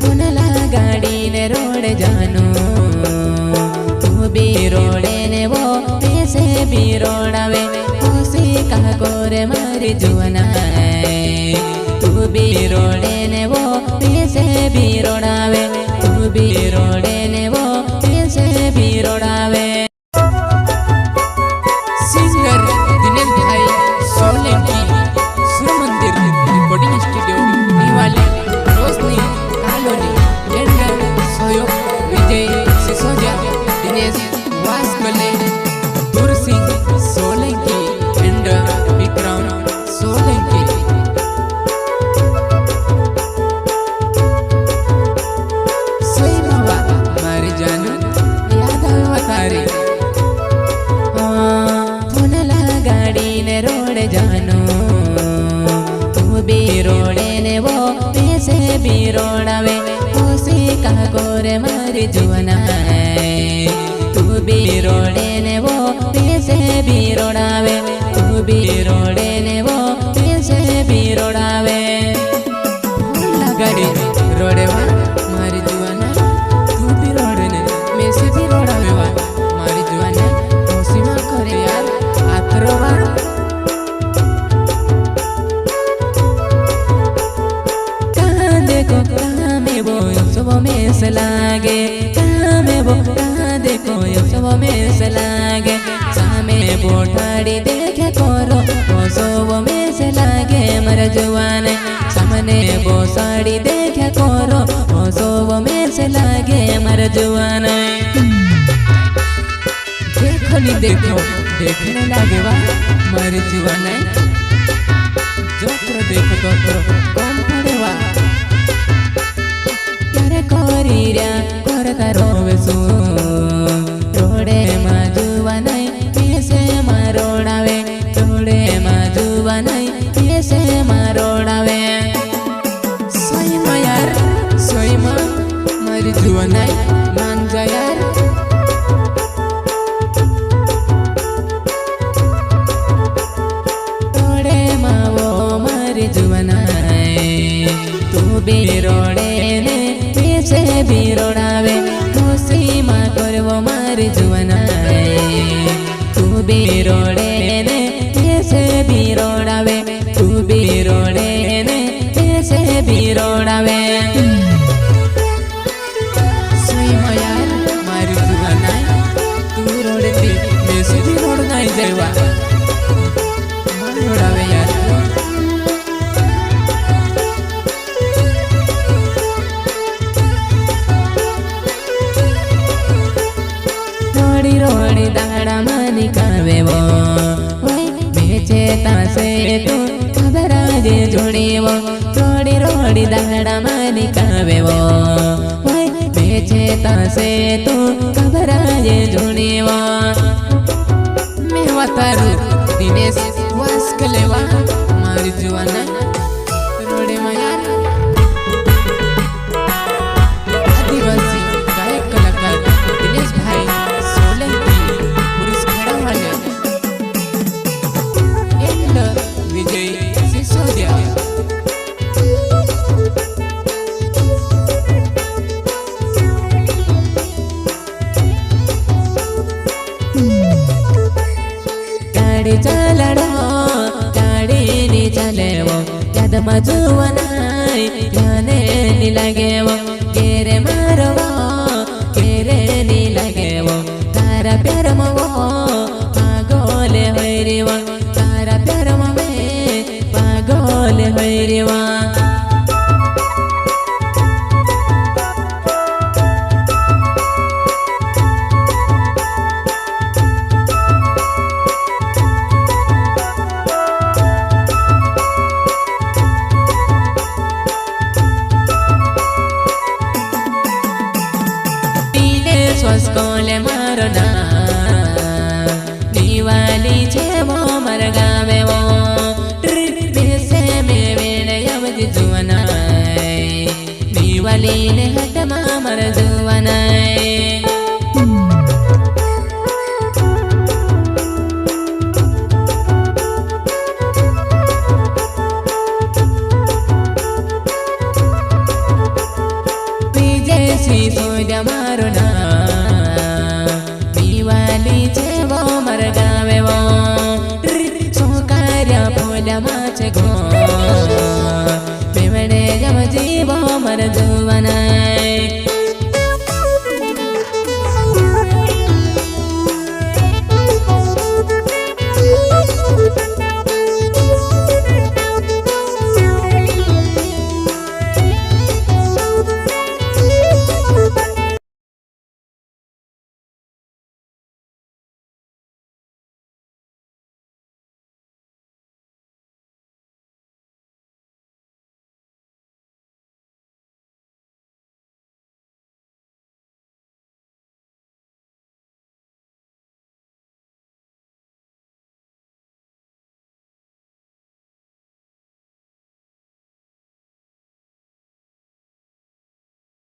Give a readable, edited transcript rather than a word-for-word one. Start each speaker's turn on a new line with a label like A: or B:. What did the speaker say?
A: पुनला गाड़ी ने रोड जानो तू भी रोडे ने वो पैसे भी रोडावे उसी का कोरे मारी जुआना तू भी रोडे ने वो पैसे भी रोडावे तू भी रोडे ने वो पैसे भी रोडावे। सिंगर दिनेश भाई Solanki Sur Mandir recording studio Niwali Roshni colony and सहयोग विजय सिसोदिया दिनेश वास्कले दूर सिंह सोलंकी एंड विक्रम सोलंकी। सोई मावा मारी जानू याद आवे तारी पुनला गाड़ी ने रोड जानो तू भी रोडे ने वो पैसे भी रोडावे उसी का कोरे मारी जुआना तू भी रोडे ने वो पैसे भी रोडावे तू भी रोडे ने वो पैसे भी रोडावे। पुनला गाड़ी रोडे वा मारी जुआना तू भी रोडे ने पैसे भी रोडावे वा मारी जुआना सीमा करे यार आतरवा कहाँ देखो कहाँ में वो सब में से लागे कहाँ में वो कहाँ देखो सब में से लागे सामे बोठाड़ी देखे करो वो सब में से लागे मर जुआन सामने वो साड़ी देखे करो वो सब में से लागे मर जुआन। देखो नी देखो देखने लागे वा मर जुआना जोत्र देखो तो कौन पड़े वा यारे कोरीरिया कोरता रोवेसु रोडे मा जुआना पैसे मा रोडावे रोडे मा जुआना पैसे मा रोडावे। सोई मा यार सोई मा मर जुआना मान जा यार जुआना तू भी रोडे ने पैसे भी रोडावे खुशी मा करवो मारी जुआना तू भी रोडे ने पैसे भी रोडावे तू भी रोडे ने पैसे भी रोडावे। सोई मा यार मारी जुआना तू रोडे पे पैसे भी रोड नहीं जावा रोडावे यार। रोड़ी दाड़ा मानी कावे वो बेचे तासे तू खबराजे जोड़ी वो रोड़ी रोड़ी दाड़ा मानी कावे वो बेचे तासे तू खबराजे जोड़ी वो। मैं वतारू दिनेश वास्कले वा मारी जुआना रोड़ी माया आदिवासी गायक कलाकार दिनेश भाई विजय सिसोदिया। गाड़ी चलाड़ो गाड़ी नी चले वो याद मजुआना याने नी लगे वो केरे मारो वो केरे नी लगे वो तारा प्यार मो वो पागोले होइरी वो तारा प्यार में पागोले होइरी वो। स्कोले मारो ना निवाली छे वो मर गावे वो पैसे में वेड़े अवधि जुआना निवाली ने हट मर जुआना। દેશી સોજા મારું નામ દિવાળી છે વો મર ગાવે વો સોકાર્યા ફૂલમાં છે ગો બેવડે જમ જીવો મર જુવાના